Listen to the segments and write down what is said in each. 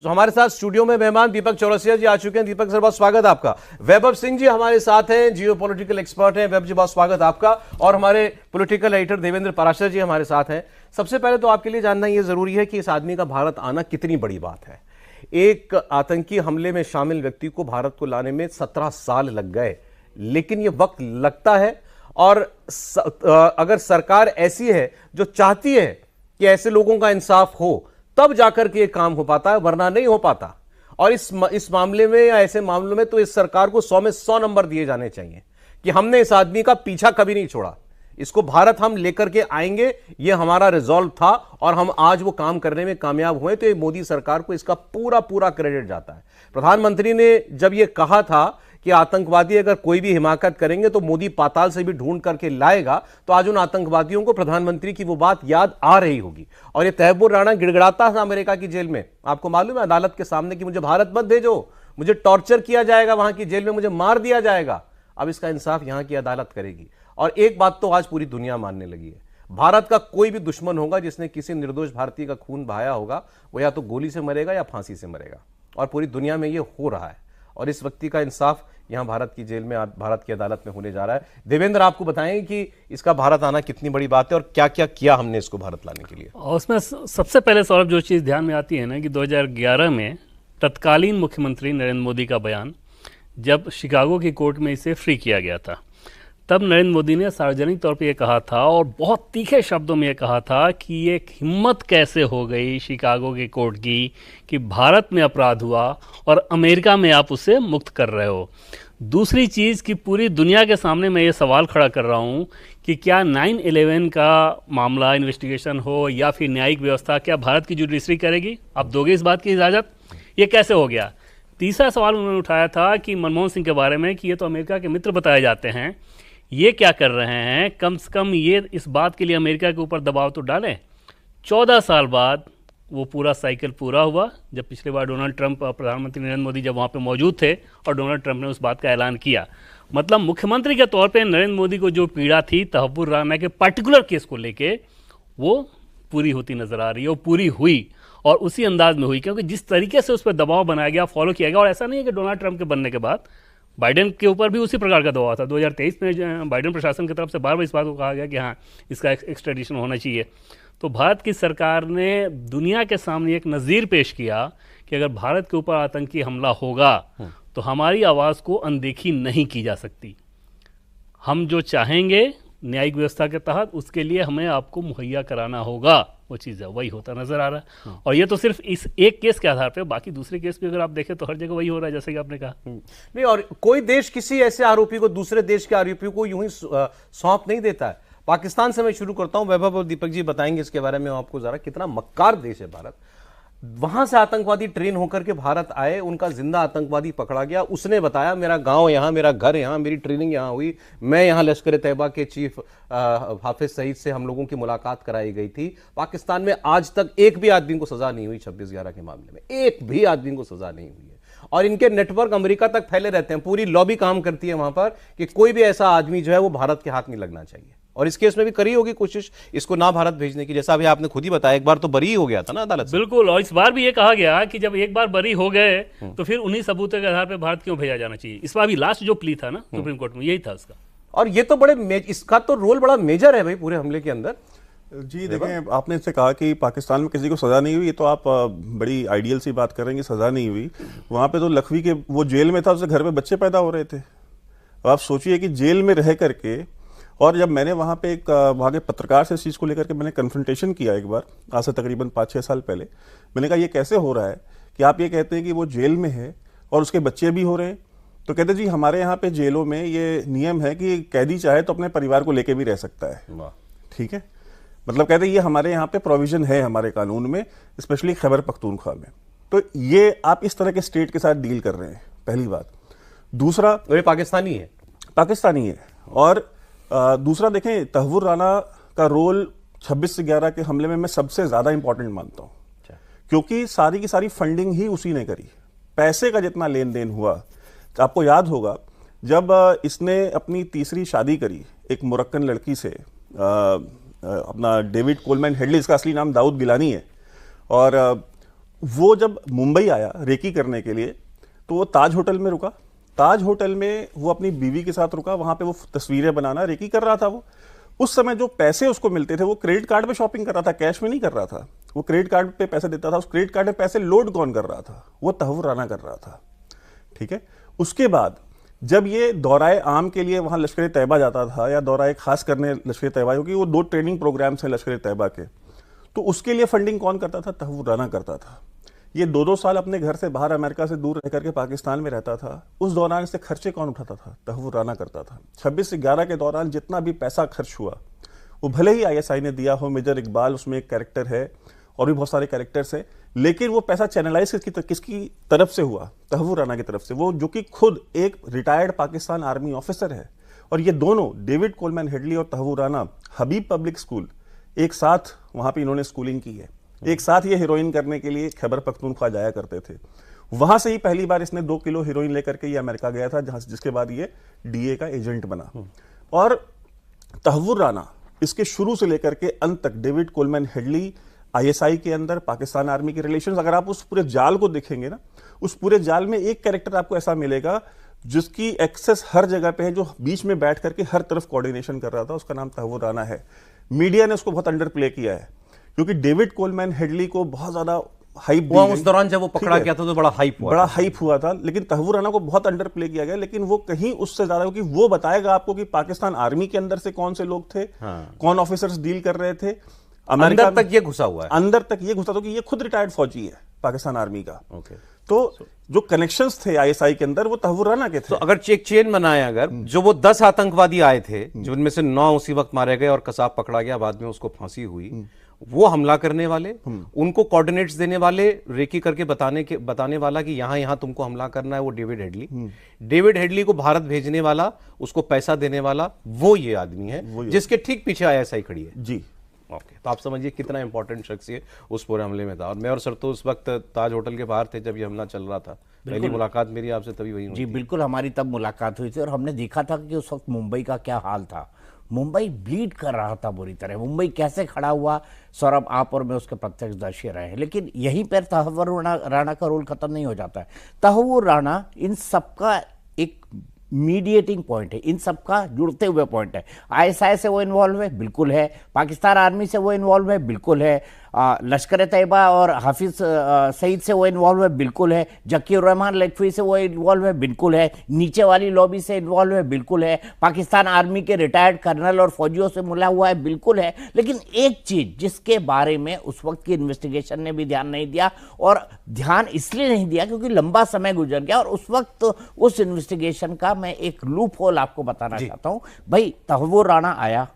तो हमारे साथ स्टूडियो में मेहमान दीपक चौरसिया जी आ चुके हैं। दीपक सर बहुत स्वागत है आपका। वैभव सिंह जी हमारे साथ हैं, जियो पॉलिटिकल एक्सपर्ट हैं। वैभव जी बहुत स्वागत है आपका। और हमारे पॉलिटिकल एडिटर देवेंद्र पराशर जी हमारे साथ हैं। सबसे पहले तो आपके लिए जानना यह जरूरी है कि इस आदमी का भारत आना कितनी बड़ी बात है। एक आतंकी हमले में शामिल व्यक्ति को भारत को लाने में 17 साल लग गए, लेकिन यह वक्त लगता है। और अगर सरकार ऐसी है जो चाहती है कि ऐसे लोगों का इंसाफ हो, तब जाकर के ये काम हो पाता है, वरना नहीं हो पाता। और इस मामले में या ऐसे मामलों में तो इस सरकार को 100 में 100 नंबर दिए जाने चाहिए कि हमने इस आदमी का पीछा कभी नहीं छोड़ा। इसको भारत हम लेकर के आएंगे, ये हमारा रिजॉल्व था और हम आज वो काम करने में कामयाब हुए। तो ये मोदी सरकार को इसका पूरा पूरा क्रेडिट जाता है। प्रधानमंत्री ने जब ये कहा था कि आतंकवादी अगर कोई भी हिमाकत करेंगे तो मोदी पाताल से भी ढूंढ करके लाएगा, तो आज उन आतंकवादियों को प्रधानमंत्री की वो बात याद आ रही होगी। और ये तहब्बुर राणा गिड़गिड़ाता था अमेरिका की जेल में, आपको मालूम है, अदालत के सामने कि मुझे भारत मत भेजो, मुझे टॉर्चर किया जाएगा, वहां की जेल में मुझे मार दिया जाएगा। अब इसका इंसाफ यहां की अदालत करेगी। और एक बात तो आज पूरी दुनिया मानने लगी है, भारत का कोई भी दुश्मन होगा जिसने किसी निर्दोष भारतीय का खून बहाया होगा, वो या तो गोली से मरेगा या फांसी से मरेगा। और पूरी दुनिया में ये हो रहा है। और इस व्यक्ति का इंसाफ यहां भारत की जेल में, भारत की अदालत में होने जा रहा है। देवेंद्र आपको बताएं कि इसका भारत आना कितनी बड़ी बात है और क्या क्या किया हमने इसको भारत लाने के लिए। और उसमें सबसे पहले सौरभ जो चीज़ ध्यान में आती है ना कि 2011 में तत्कालीन मुख्यमंत्री नरेंद्र मोदी का बयान, जब शिकागो की कोर्ट में इसे फ्री किया गया था, तब नरेंद्र मोदी ने सार्वजनिक तौर पे ये कहा था और बहुत तीखे शब्दों में ये कहा था कि ये हिम्मत कैसे हो गई शिकागो की कोर्ट की कि भारत में अपराध हुआ और अमेरिका में आप उसे मुक्त कर रहे हो। दूसरी चीज़ कि पूरी दुनिया के सामने मैं ये सवाल खड़ा कर रहा हूँ कि क्या 9/11 का मामला इन्वेस्टिगेशन हो या फिर न्यायिक व्यवस्था, क्या भारत की जुडिशरी करेगी? आप दोगे इस बात की इजाज़त? ये कैसे हो गया? तीसरा सवाल उन्होंने उठाया था कि मनमोहन सिंह के बारे में कि ये तो अमेरिका के मित्र बताए जाते हैं, ये क्या कर रहे हैं? कम से कम ये इस बात के लिए अमेरिका के ऊपर दबाव तो डालें। 14 साल बाद वो पूरा साइकिल पूरा हुआ, जब पिछली बार डोनाल्ड ट्रंप और प्रधानमंत्री नरेंद्र मोदी जब वहाँ पे मौजूद थे और डोनाल्ड ट्रंप ने उस बात का ऐलान किया। मतलब मुख्यमंत्री के तौर पे नरेंद्र मोदी को जो पीड़ा थी तहब्बुर राणा के पर्टिकुलर केस को लेके, वो पूरी होती नजर आ रही है। वो पूरी हुई और उसी अंदाज में हुई, क्योंकि जिस तरीके से उस पर दबाव बनाया गया, फॉलो किया गया। और ऐसा नहीं है कि डोनाल्ड ट्रंप के बनने के बाद बाइडेन के ऊपर भी उसी प्रकार का दबाव था। 2023 में बाइडेन प्रशासन की तरफ से बार बार इस बात को कहा गया कि हाँ, इसका एक्सट्रेडिशन होना चाहिए। तो भारत की सरकार ने दुनिया के सामने एक नज़ीर पेश किया कि अगर भारत के ऊपर आतंकी हमला होगा तो हमारी आवाज़ को अनदेखी नहीं की जा सकती। हम जो चाहेंगे न्यायिक व्यवस्था के तहत, उसके लिए हमें आपको मुहैया कराना होगा। वो चीज़ है, वही होता नजर आ रहा है। और ये तो सिर्फ इस एक केस के आधार पे, बाकी दूसरे केस भी अगर आप देखें तो हर जगह वही हो रहा है, जैसे कि आपने कहा। नहीं, और कोई देश किसी ऐसे आरोपी को दूसरे देश के आरोपी को यूं ही सौंप नहीं देता है। पाकिस्तान से मैं शुरू करता हूं, वैभव और दीपक जी बताएंगे इसके बारे में आपको जरा, कितना मक्कार देश है भारत। वहां से आतंकवादी ट्रेन होकर के भारत आए, उनका जिंदा आतंकवादी पकड़ा गया, उसने बताया मेरा गांव यहां, मेरा घर यहां, मेरी ट्रेनिंग यहां हुई, मैं यहां लश्कर तैयबा के चीफ हाफिज सईद से हम लोगों की मुलाकात कराई गई थी। पाकिस्तान में आज तक एक भी आदमी को सजा नहीं हुई 26/11 के मामले में, एक भी आदमी को सजा नहीं हुई है। और इनके नेटवर्क अमेरिका तक फैले रहते हैं, पूरी लॉबी काम करती है वहां पर कि कोई भी ऐसा आदमी जो है वो भारत के हाथ नहीं लगना चाहिए। और इस केस में भी करी होगी कोशिश इसको ना भारत भेजने की, जैसा अभी आपने खुद ही बताया, एक बार तो बरी हो गया था ना अदालत से। बिल्कुल, और इस बार भी ये कहा गया कि जब एक बार बरी हो गए तो फिर उन्हीं सबूतों के आधार पर भारत क्यों भेजा जाना चाहिए। इस बार भी लास्ट जो प्ली था ना सुप्रीम कोर्ट में, यही था उसका। और ये तो इसका तो रोल बड़ा मेजर है भाई पूरे हमले के अंदर। जी देखें, आपने इससे कहा कि पाकिस्तान में किसी को सजा नहीं हुई, तो आप बड़ी आइडियल सी बात कर रहे हैं कि सजा नहीं हुई। वहाँ पे तो लखवी के वो जेल में था, उसके घर पे बच्चे पैदा हो रहे थे। अब आप सोचिए कि जेल में रह करके, और जब मैंने वहाँ पे एक वहाँ के पत्रकार से इस चीज़ को लेकर के मैंने कन्फ्रंटेशन किया एक बार, आज से तकरीबन 5-6 साल पहले, मैंने कहा ये कैसे हो रहा है कि आप ये कहते हैं कि वो जेल में है और उसके बच्चे भी हो रहे हैं। तो कहते जी हमारे यहाँ पे जेलों में ये नियम है कि कैदी चाहे तो अपने परिवार को लेके भी रह सकता है। ठीक है, मतलब कहते ये हमारे यहाँ पे प्रोविजन है हमारे कानून में, स्पेशली खैबर पख्तूनख्वा में। तो ये आप इस तरह के स्टेट के साथ डील कर रहे हैं, पहली बात। दूसरा, ये पाकिस्तानी है। और दूसरा देखें, तहव्वुर राणा का रोल 26/11 के हमले में मैं सबसे ज्यादा इंपॉर्टेंट मानता हूं, क्योंकि सारी की सारी फंडिंग ही उसी ने करी। पैसे का जितना लेन देन हुआ, तो आपको याद होगा जब इसने अपनी तीसरी शादी करी एक मोरक्कन लड़की से, अपना डेविड कोलमैन हेडली, इसका असली नाम दाऊद गिलानी है, और वो जब मुंबई आया रेकी करने के लिए तो वो ताज होटल में रुका। ताज होटल में वो अपनी बीवी के साथ रुका, वहां पे वो तस्वीरें बनाना रेकी कर रहा था। वो उस समय जो पैसे उसको मिलते थे वो क्रेडिट कार्ड पे शॉपिंग कर रहा था, कैश में नहीं कर रहा था। वो क्रेडिट कार्ड पे पैसे देता था। उस क्रेडिट कार्ड पे पैसे लोड कौन कर रहा था? वो तहव्वुर राना कर रहा था। ठीक है। उसके बाद जब ये दौराए आम के लिए वहां लश्कर तैयबा जाता था या दौराए खास करने लश्कर तैयबा, क्योंकि वो 2 ट्रेनिंग प्रोग्राम्स हैं लश्कर तैयबा के, तो उसके लिए फंडिंग कौन करता था? तहव्वुर राना करता था। ये 2-2 साल अपने घर से बाहर अमेरिका से दूर रह करके पाकिस्तान में रहता था। उस दौरान इससे खर्चे कौन उठाता था? तहव्वुर राना करता था। 26 से 11 के दौरान जितना भी पैसा खर्च हुआ वो भले ही आईएसआई ने दिया हो, मेजर इकबाल उसमें एक कैरेक्टर है और भी बहुत सारे कैरेक्टर्स हैं, लेकिन वो पैसा चैनलाइज किसकी तरफ से हुआ? तहव्वुर राना की तरफ से। वो जो कि खुद एक रिटायर्ड पाकिस्तान आर्मी ऑफिसर है। और ये दोनों डेविड कोलमैन हेडली और तहव्वुर राना हबीब पब्लिक स्कूल एक साथ वहां पे इन्होंने स्कूलिंग की है। एक साथ ये हीरोइन करने के लिए खैबर पख्तूनख्वा जाया करते थे। वहां से ही पहली बार इसने 2 किलो हीरोइन लेकर के ये अमेरिका गया था, जिसके बाद ये डीए का एजेंट बना। और तहव्वुर राना इसके शुरू से लेकर के अंत तक डेविड कोलमैन हेडली, आईएसआई के अंदर पाकिस्तान आर्मी के रिलेशंस, अगर आप उस पूरे जाल को देखेंगे ना, उस पूरे जाल में एक कैरेक्टर आपको ऐसा मिलेगा जिसकी एक्सेस हर जगह पे है, जो बीच में बैठ करके हर तरफ कोऑर्डिनेशन कर रहा था। उसका नाम तहव्वुर राना है। मीडिया ने उसको बहुत अंडर प्ले किया है क्योंकि डेविड कोलमैन हेडली को बहुत ज्यादा हाइप हुआ उस दौरान जब वो पकड़ा गया था तो बड़ा हाइप हुआ था। लेकिन तहव्वुर राना को बहुत अंडर प्ले किया गया, लेकिन वो कहीं उससे ज्यादा, क्योंकि वो बताएगा आपको कि पाकिस्तान आर्मी के अंदर से कौन से लोग थे, कौन ऑफिसर्स डील कर रहे थे। अमेरिका अंदर तक ये घुसा हुआ है, अंदर तक ये घुसा था कि ये खुद रिटायर्ड फौजी है पाकिस्तान आर्मी का। तो जो कनेक्शंस थे आईएसआई के अंदर वो तहव्वुर राना के थे। तो अगर चेक चेन बनाए, अगर जो वो 10 आतंकवादी आए थे जिनमें से 9 उसी वक्त मारे गए और कसाब पकड़ा गया, बाद में उसको फांसी हुई, वो हमला करने वाले, उनको कोऑर्डिनेट्स देने वाले, रेकी करके बताने वाला कि यहां यहां तुमको हमला करना है, वो डेविड हेडली। डेविड हेडली को भारत भेजने वाला, उसको पैसा देने वाला, वो ये आदमी है जिसके ठीक पीछे आईएसआई खड़ी है। जी ओके, तो आप समझिए कितना इंपॉर्टेंट शख्स ये उस पूरे हमले में था। और मैं और सर तो उस वक्त ताज होटल के बाहर थे जब ये हमला चल रहा था। पहली मुलाकात मेरी आपसे तभी वही हुई जी थी। बिल्कुल, हमारी तब मुलाकात हुई थी और हमने देखा था कि उस वक्त मुंबई का क्या हाल था। मुंबई ब्लीड कर रहा था बुरी तरह। मुंबई कैसे खड़ा हुआ, सौरभ आप और मैं उसके प्रत्यक्षदर्शी रहे हैं। लेकिन यहीं पर तहव्वुर राना का रोल खत्म नहीं हो जाता है। तहव्वुर राना इन सबका एक मीडिएटिंग पॉइंट है, इन सबका जुड़ते हुए पॉइंट है। आईएसआई से वो इन्वॉल्व है, बिल्कुल है। पाकिस्तान आर्मी से वो इन्वॉल्व है, बिल्कुल है। लश्कर तैयबा और हाफिज सईद से वो इन्वॉल्व है, बिल्कुल है। जकीर रहमान लखवी से वो इन्वॉल्व है, बिल्कुल है। नीचे वाली लॉबी से इन्वॉल्व है, बिल्कुल है। पाकिस्तान आर्मी के रिटायर्ड कर्नल और फौजियों से मिला हुआ है, बिल्कुल है। लेकिन एक चीज जिसके बारे में उस वक्त की इन्वेस्टिगेशन ने भी ध्यान नहीं दिया, और ध्यान इसलिए नहीं दिया क्योंकि लंबा समय गुजर गया, और उस वक्त उस इन्वेस्टिगेशन का मैं एक लूप होल आपको बताना चाहता हूं। भाई तहव्वुर राना आया,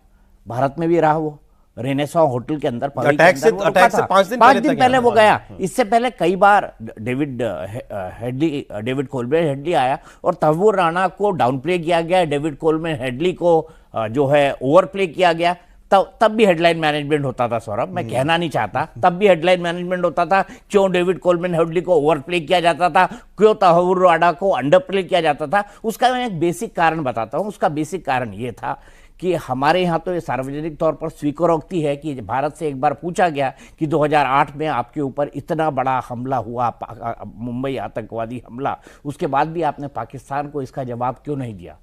भारत में भी रहा, वो रेनेसा होटल के अंदर अटैक से 5 दिन पहले वो गया। इससे पहले कई बार डेविड कोलमैन हेडली आया और तहव्वुर राना को डाउन प्ले किया गया, डेविड कोलमैन हेडली को जो है ओवर प्ले किया गया। तब भी हेडलाइन मैनेजमेंट होता था सौरभ, मैं कहना नहीं चाहता, तब भी हेडलाइन मैनेजमेंट होता था। क्यों डेविड कोलमैन हेडली को ओवर प्ले किया जाता था, क्यों तहव्वुर राना को अंडर प्ले किया जाता था, उसका मैं एक बेसिक कारण बताता हूं। उसका बेसिक कारण यह था कि हमारे यहाँ तो ये सार्वजनिक तौर पर स्वीकारोक्ति है कि भारत से एक बार पूछा गया कि 2008 में आपके ऊपर इतना बड़ा हमला हुआ, मुंबई आतंकवादी हमला, उसके बाद भी आपने पाकिस्तान को इसका जवाब क्यों नहीं दिया।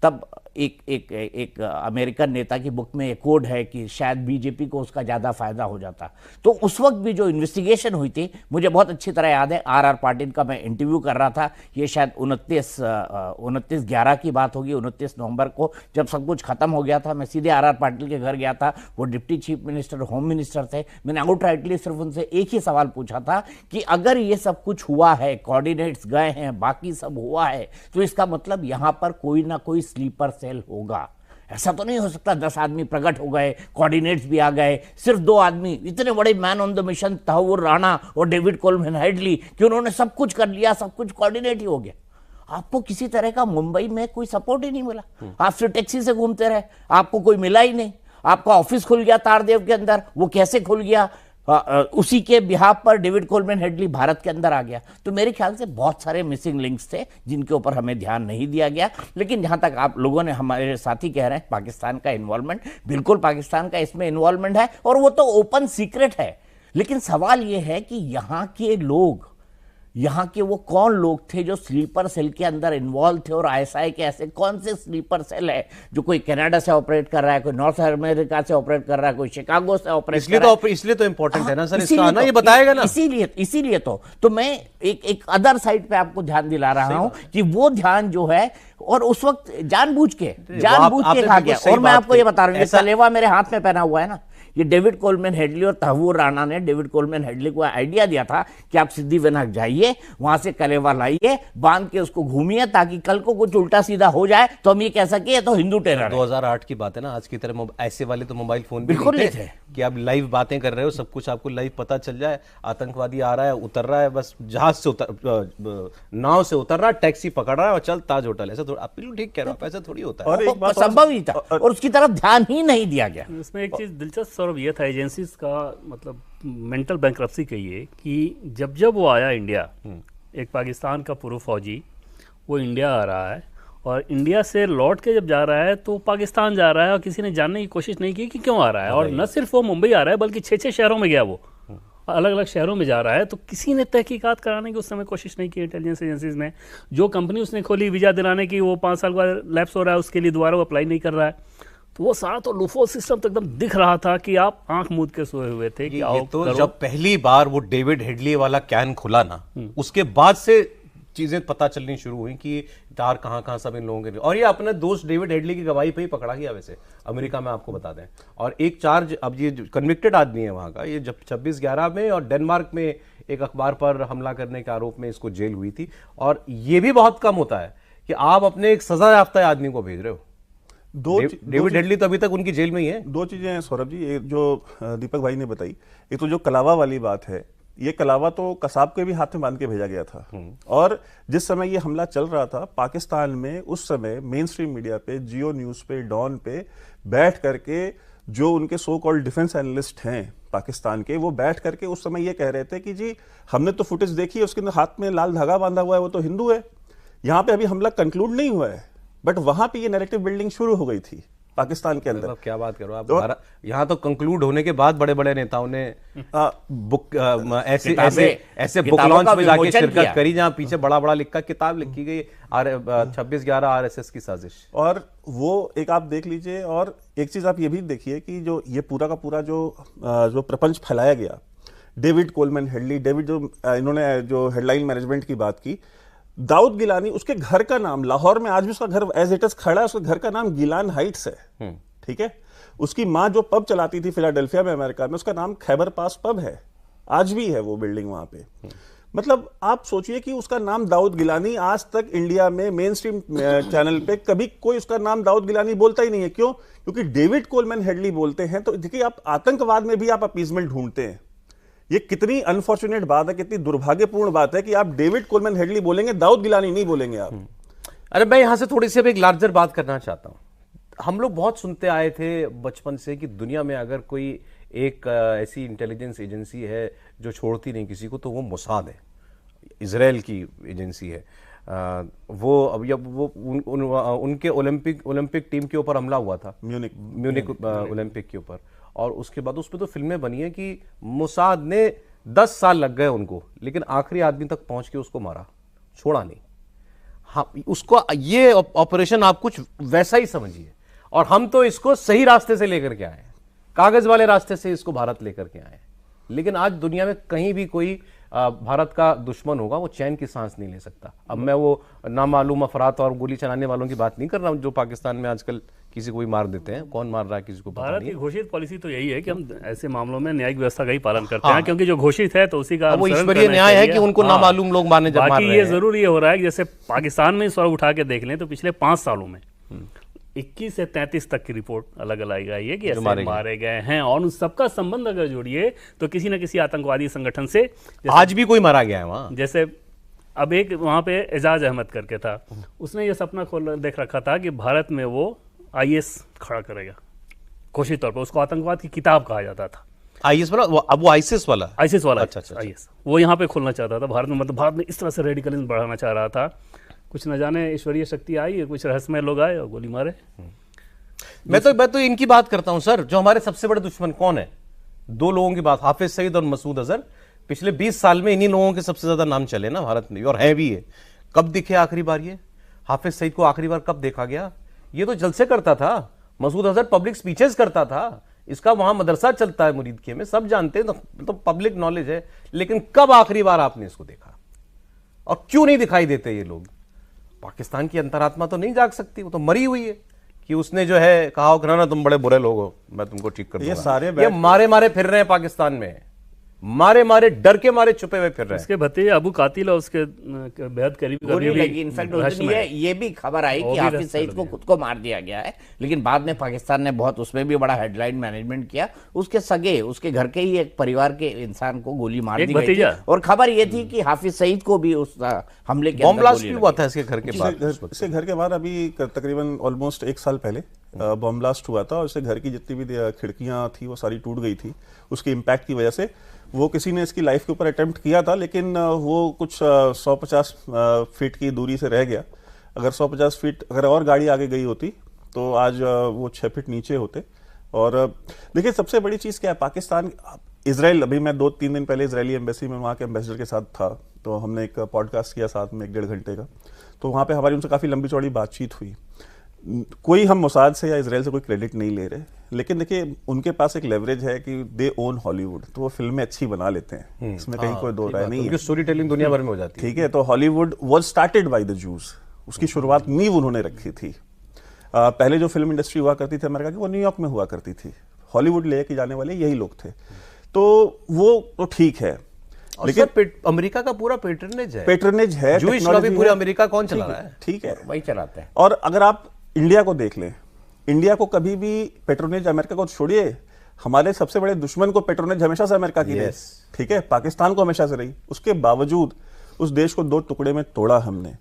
तब एक अमेरिकन नेता की बुक में एक कोड है कि शायद बीजेपी को उसका ज़्यादा फायदा हो जाता। तो उस वक्त भी जो इन्वेस्टिगेशन हुई थी, मुझे बहुत अच्छी तरह याद है, आर पाटिल का मैं इंटरव्यू कर रहा था। ये शायद 29/11 की बात होगी, 29 नवंबर को, जब सब कुछ खत्म हो गया था। मैं सीधे आर पाटिल के घर गया था, वो deputy chief minister, home minister थे। मैंने आउटराइटली सिर्फ उनसे एक ही सवाल पूछा था कि अगर ये सब कुछ हुआ है, कोऑर्डिनेट्स गए हैं, बाकी सब हुआ है, तो इसका मतलब यहाँ पर कोई ना कोई स्लीपर सेल होगा। ऐसा तो नहीं हो सकता 10 आदमी प्रकट हो गए, कोऑर्डिनेट्स भी आ गए, सिर्फ 2 आदमी, इतने बड़े man on the mission Tahawwur Rana और डेविड कोलमैन हेडली, कि उन्होंने सब कुछ कर लिया, सब कुछ कोऑर्डिनेट ही हो गया। आपको किसी तरह का मुंबई में कोई सपोर्ट ही नहीं मिला। आप सिर्फ टैक्सी से घूमते रहे, आपको कोई मिला ही नहीं। आपका ऑफिस खुल गया तारदेव के अंदर, वो कैसे खुल गया, उसी के बिहाफ पर डेविड कोलमैन हेडली भारत के अंदर आ गया। तो मेरे ख्याल से बहुत सारे मिसिंग लिंक्स थे जिनके ऊपर हमें ध्यान नहीं दिया गया। लेकिन जहां तक आप लोगों ने, हमारे साथी कह रहे हैं पाकिस्तान का इन्वॉल्वमेंट, बिल्कुल पाकिस्तान का इसमें इन्वॉल्वमेंट है, और वो तो ओपन सीक्रेट है। लेकिन सवाल यह है कि यहाँ के लोग, यहाँ के वो कौन लोग थे जो स्लीपर सेल के अंदर इन्वॉल्व थे, और आईएसआई के ऐसे कौन से स्लीपर सेल है जो कोई कनाडा से ऑपरेट कर रहा है, कोई नॉर्थ अमेरिका से ऑपरेट कर रहा है, कोई शिकागो से ऑपरेट कर रहा है। इसलिए तो इंपॉर्टेंट है ना सर, इसका आना ये बताएगा ना। इसीलिए तो मैं एक अदर साइड पे आपको ध्यान दिला रहा हूं कि वो ध्यान जो है, और उस वक्त जानबूझ के कहा गया। और मैं आपको ये बता रहा हूँ, सलेवा मेरे हाथ में पहना हुआ है ना, ये डेविड कोलमैन हेडली और तहव्वूर राणा ने डेविड कोलमैन हेडली को आइडिया दिया था कि आप सिद्धिविनायक जाइए, वहां से कलेवा लाइए, बांध के उसको घूमिए, ताकि कल को कुछ उल्टा सीधा हो जाए तो हम ये कह सके तो हिंदू टेरर। 2008 की बात है ना, आज की तरह ऐसे वाले तो मोबाइल फोन बिल्कुल नहीं थे कि आप लाइव बातें कर रहे हो, सब कुछ आपको लाइव पता चल जाए, आतंकवादी आ रहा है, उतर रहा है, बस जहाज से नाव से उतर रहा है, टैक्सी पकड़ रहा है और चल ताज होटल। ऐसा थोड़ा, आप बिल्कुल ठीक कह रहे हो, ऐसा थोड़ी होता है। और एक बात संभव ही था और उसकी तरफ ध्यान ही नहीं दिया गया। इसमें एक चीज़ दिलचस्प सौरभ ये था, एजेंसीज का मतलब मेंटल बैंक्रप्सी कहिए कि जब वो आया इंडिया, एक पाकिस्तान का पूर्व फौजी वो इंडिया आ रहा है, और इंडिया से लौट के जब जा रहा है तो पाकिस्तान जा रहा है, और किसी ने जानने की कोशिश नहीं की कि क्यों आ रहा है। और न सिर्फ वो मुंबई आ रहा है बल्कि 6 शहरों में गया, वो अलग अलग शहरों में जा रहा है। तो किसी ने तहकीकात कराने की उस समय कोशिश नहीं की इंटेलिजेंस एजेंसीज ने। जो कंपनी उसने खोली वीज़ा दिलाने की, वो 5 साल बाद लैप्स हो रहा है, उसके लिए दोबारा वो अप्लाई नहीं कर रहा है। तो वो सारा तो लूफो सिस्टम तो एकदम दिख रहा था कि आप आंख मूंद के सोए हुए थे कि आओ तो करो। जब पहली बार वो डेविड हेडली वाला कैन खुला ना, उसके बाद से चीजें पता चलनी शुरू हुई कि तार कहाँ सब इन लोगों के। और ये अपने दोस्त डेविड हेडली की गवाही पे ही पकड़ा गया वैसे अमेरिका में, आपको बता दें। और एक चार्ज, अब ये कन्विक्टेड आदमी है वहां का, ये जब 26/11 में और डेनमार्क में एक अखबार पर हमला करने के आरोप में इसको जेल हुई थी। और ये भी बहुत कम होता है कि आप अपने एक सजा याफ्ता आदमी को भेज रहे हो। डेविड हेडली तो अभी तक उनकी जेल में ही है। 2 चीजें हैं सौरभ जी, एक जो दीपक भाई ने बताई, एक तो जो कलावा वाली बात है, ये कलावा तो कसाब के भी हाथ में बांध के भेजा गया था। और जिस समय ये हमला चल रहा था पाकिस्तान में, उस समय मेन स्ट्रीम मीडिया पे, जियो न्यूज पे, डॉन पे बैठ करके जो उनके सो कॉल्ड डिफेंस एनालिस्ट हैं पाकिस्तान के, वो बैठ करके उस समय ये कह रहे थे कि जी हमने तो फुटेज देखी है, उसके हाथ में लाल धागा बांधा हुआ है, वो तो हिंदू है। यहाँ पे अभी हमला कंक्लूड नहीं हुआ है, बट वहां पे ये नैरेटिव बिल्डिंग शुरू हो गई थी पाकिस्तान के अंदर। क्या बात करो आप, यहाँ तो कंक्लूड होने के बाद बड़े बड़े नेताओं ने बुक ऐसे बुक लॉन्च में जाके शिरकत करी जहाँ पीछे बड़ा बड़ा लिखा किताब लिखी गई 26/11 आरएसएस की साजिश। और वो एक आप देख लीजिए, और एक चीज आप ये भी देखिए कि जो ये पूरा का पूरा जो प्रपंच फैलाया गया, डेविड कोलमैन हेडली, डेविड जो इन्होंने जो हेडलाइन मैनेजमेंट की बात की, दाऊद गिलानी, उसके घर का नाम लाहौर में आज भी उसका घर एज इट इज खड़ा है, उसके घर का नाम गिलान हाइट्स है। ठीक है, उसकी मां जो पब चलाती थी फिलाडेल्फिया में अमेरिका में, उसका नाम खैबर पास पब है, आज भी है वो बिल्डिंग वहां पे। मतलब आप सोचिए कि उसका नाम दाऊद गिलानी, आज तक इंडिया में मेन स्ट्रीम चैनल पे कभी कोई उसका नाम दाऊद गिलानी बोलता ही नहीं है। क्यों? क्योंकि डेविड कोलमैन हेडली बोलते हैं। तो देखिए, आप आतंकवाद में भी आप अपीजमेंट ढूंढते हैं। ये कितनी अनफॉर्चुनेट बात है, कितनी दुर्भाग्यपूर्ण बात है कि आप डेविड कोलमैन हेडली बोलेंगे, दाऊद गिलानी नहीं बोलेंगे आप। अरे मैं यहां से थोड़ी सी अब एक लार्जर बात करना चाहता हूं। हम लोग बहुत सुनते आए थे बचपन से कि दुनिया में अगर कोई एक ऐसी इंटेलिजेंस एजेंसी है जो छोड़ती नहीं किसी को, तो वो मोसाद है, इजराइल की एजेंसी है। वो अब वो उनके ओलंपिक टीम के ऊपर हमला हुआ था, म्यूनिक ओलंपिक के ऊपर, और उसके बाद उस पर तो फिल्में बनी है कि मोसाद ने 10 साल लग गए उनको, लेकिन आखिरी आदमी तक पहुंच के उसको मारा, छोड़ा नहीं। हाँ, उसको ये ऑपरेशन आप कुछ वैसा ही समझिए। और हम तो इसको सही रास्ते से लेकर के आए, कागज वाले रास्ते से इसको भारत लेकर के आए। लेकिन आज दुनिया में कहीं भी कोई भारत का दुश्मन होगा, वो चैन की सांस नहीं ले सकता। अब मैं वो नामालूम अफराद और गोली चलाने वालों की बात नहीं कर रहा हूं जो पाकिस्तान में आजकल किसी को भी मार देते हैं। कौन मार रहा है किसी को पता नहीं। भारत की घोषित पॉलिसी तो यही है कि हम ऐसे मामलों में न्यायिक व्यवस्था का ही पालन करते हैं, क्योंकि जो घोषित है तो उसी का वो ईश्वरीय न्याय है कि उनको नामालूम लोग मारने जब मार रहे हैं। ये जरूर ये हो रहा है कि जैसे पाकिस्तान में स्वर उठा के देख लें तो पिछले 5 सालों में 21 से 33 तक की रिपोर्ट अलग अलग आई है कि ऐसे मारे गए हैं, और उन सबका संबंध अगर जोड़िए तो किसी न किसी आतंकवादी संगठन से। आज भी कोई मारा गया है वहां। जैसे अब एक वहां पे एजाज अहमद करके था, उसने ये सपना देख रखा था कि भारत में वो IS खड़ा करेगा घोषित तौर पर। उसको आतंकवाद की किताब कहा जाता था। IS वाला, अब वो ISIS वाला अच्छा IS वो यहाँ पे खोलना चाहता था भारत में। मतलब भारत में इस तरह से रेडिकलिज्म बढ़ाना चाह रहा था। कुछ न जाने ईश्वरीय शक्ति आई, कुछ रहस्यमय लोग आए और गोली मारे। मैं तो इनकी बात करता हूं सर, जो हमारे सबसे बड़े दुश्मन कौन है? दो लोगों की बात, हाफिज सईद और मसूद अजहर, पिछले 20 साल में इन्हीं लोगों के सबसे ज्यादा नाम चले ना भारत में, और है भी है। कब दिखे आखिरी बार ये हाफिज सईद को? आखिरी बार कब देखा गया? ये तो जलसे करता था। मसूद अजहर पब्लिक स्पीचेस करता था, इसका वहां मदरसा चलता है मुरीदके में, सब जानते हैं, तो पब्लिक नॉलेज है। लेकिन कब आखिरी बार आपने इसको देखा? और क्यों नहीं दिखाई देते ये लोग? पाकिस्तान की अंतरात्मा तो नहीं जाग सकती, वो तो मरी हुई है कि उसने जो है कहा हो कि ना तुम बड़े बुरे लोग हो, मैं तुमको ठीक कर दूंगा। ये मारे मारे फिर रहे हैं पाकिस्तान में, मारे मारे डर के मारे छुपे हुए फिर रहे हैं। इसके भतीजे अबू कातिल और उसके बेहद करीबी इनफैक्ट ये भी खबर आई कि हाफिज सईद को खुद को मार दिया गया है, लेकिन बाद में पाकिस्तान ने बहुत उसमें भी बड़ा हेडलाइन मैनेजमेंट किया। उसके सगे, उसके घर के ही एक परिवार के इंसान को गोली मार दी गई थी, और खबर ये थी कि हाफिज सईद को भी उस हमले के बॉम्ब ब्लास्ट भी हुआ था इसके घर के बाहर। इसके घर के बाहर अभी तकरीबन ऑलमोस्ट 1 साल पहले बॉम्ब ब्लास्ट हुआ था, और इससे घर की जितनी भी खिड़कियां थी वो सारी टूट गई थी उसके इम्पैक्ट की वजह से। वो किसी ने इसकी लाइफ के ऊपर अटेम्प्ट किया था, लेकिन वो कुछ 150 फीट की दूरी से रह गया। अगर 150 फीट अगर और गाड़ी आगे गई होती तो आज वो 6 फीट नीचे होते। और देखिए सबसे बड़ी चीज़ क्या है, पाकिस्तान इजराइल, अभी मैं 2-3 दिन पहले इजरायली एम्बेसी में वहाँ के एम्बेसडर के साथ था, तो हमने एक पॉडकास्ट किया साथ में 1-1.5 घंटे का। तो वहाँ पे हमारी उनसे काफ़ी लंबी चौड़ी बातचीत हुई। कोई हम मोसाद से या इजराइल से कोई क्रेडिट नहीं ले रहे, लेकिन देखिए उनके पास एक लेवरेज है कि दे ओन हॉलीवुड, तो वो फिल्में अच्छी बना लेते हैं, इसमें कहीं कोई दो राय नहीं है। स्टोरी टेलिंग दुनिया भर में हो जाती है। ठीक है, तो Hollywood was started by the Jews, उसकी शुरुआत नींव उन्होंने रखी थी। पहले जो फिल्म इंडस्ट्री हुआ करती थी अमेरिका की, वो न्यूयॉर्क में हुआ करती थी। हॉलीवुड लेके जाने वाले यही लोग थे, तो वो तो ठीक है। लेकिन अमेरिका का पूरा पैटर्नेज है, जूइश लॉबी पूरे अमेरिका कौन चला रहा है? ठीक है, वही चलाते हैं। और अगर आप इंडिया को देख लें, इंडिया को कभी भी पेट्रोनेज अमेरिका को छोड़िए, हमारे सबसे बड़े दुश्मन को पेट्रोनेज हमेशा से अमेरिका की रही, ठीक है, पाकिस्तान को हमेशा से रही। उसके बावजूद उस देश को 2 टुकड़े में तोड़ा हमने।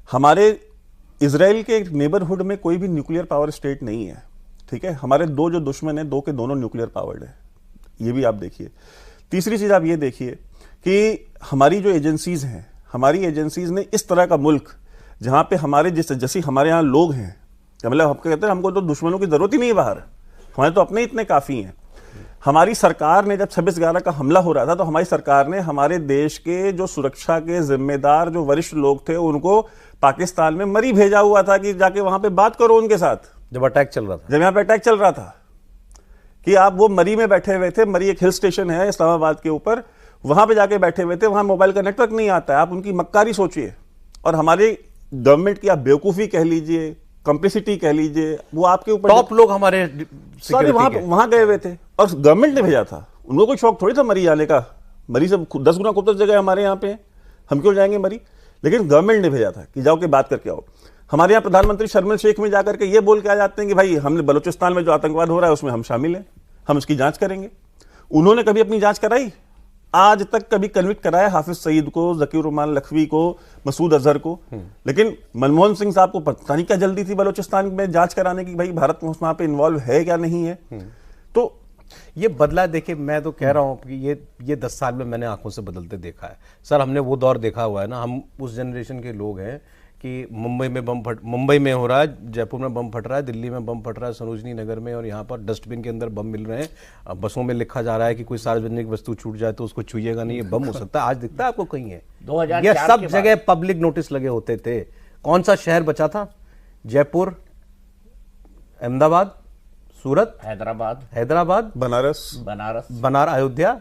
हमारे इजराइल के नेबरहुड में कोई भी न्यूक्लियर पावर स्टेट नहीं है, ठीक है। हमारे 2 जो दुश्मन है, 2 के दोनों न्यूक्लियर पावर्ड है, ये भी आप देखिए। तीसरी चीज आप ये देखिए कि हमारी जो एजेंसीज हैं, हमारी एजेंसीज ने इस तरह का मुल्क जहां पे हमारे जैसे हमारे यहाँ लोग हैं, मतलब हम कहते हैं हमको तो दुश्मनों की जरूरत ही नहीं है बाहर, हमारे तो अपने इतने काफी हैं। हमारी सरकार ने जब 26/11 का हमला हो रहा था, तो हमारी सरकार ने हमारे देश के जो सुरक्षा के जिम्मेदार जो वरिष्ठ लोग थे उनको पाकिस्तान में मरी भेजा हुआ था कि जाके वहां पे बात करो उनके साथ, जब अटैक चल रहा था, जब यहाँ पे अटैक चल रहा था, कि आप वो मरी में बैठे हुए थे। मरी एक हिल स्टेशन है इस्लामाबाद के ऊपर, वहां पे जाके बैठे हुए थे, वहां मोबाइल का नेटवर्क नहीं आता है। आप उनकी मक्कारी सोचिए, और हमारी गवर्नमेंट की आप बेवकूफी कह लीजिए, कंप्लिसिटी कह लीजिए, वो आपके ऊपर टॉप लोग हमारे सारे वहां गए हुए थे, और गवर्नमेंट ने भेजा था। उनको कोई शौक थोड़ी था मरी आने का, मरी से 10 गुना खूबसूरत जगह हमारे यहाँ पे, हम क्यों जाएंगे मरी, लेकिन गवर्नमेंट ने भेजा था कि जाओ के बात करके आओ। हमारे यहाँ प्रधानमंत्री शर्म एल शेख में जाकर के ये बोल के आ जाते हैं कि भाई हमने बलूचिस्तान में जो आतंकवाद हो रहा है उसमें हम शामिल हैं, हम उसकी जांच करेंगे। उन्होंने कभी अपनी जांच कराई? आज तक कभी कन्विक्ट कराया हाफिज सईद को, ज़कीर रहमान लखवी को, मसूद अजहर को? लेकिन मनमोहन सिंह साहब को पता नहीं क्या जल्दी थी बलूचिस्तान में जांच कराने की, भाई भारत वहां पे इन्वॉल्व है क्या नहीं है। तो ये बदला, देखिए मैं तो कह रहा हूं कि ये 10 साल में मैंने आंखों से बदलते देखा है सर। हमने वो दौर देखा हुआ है ना, हम उस जनरेशन के लोग हैं कि मुंबई में हो रहा है, जयपुर में बम फट रहा है, दिल्ली में बम फट रहा है, सरोजनी नगर में, और यहाँ पर डस्टबिन के अंदर बम मिल रहे हैं। बसों में लिखा जा रहा है कि कोई सार्वजनिक वस्तु छूट जाए तो उसको छूइएगा नहीं, ये बम हो सकता है। आज दिखता है आपको कहीं है? 2004 ये सब जगह पब्लिक नोटिस लगे होते थे। कौन सा शहर बचा था? जयपुर, अहमदाबाद, सूरत, हैदराबाद, बनारस, अयोध्या,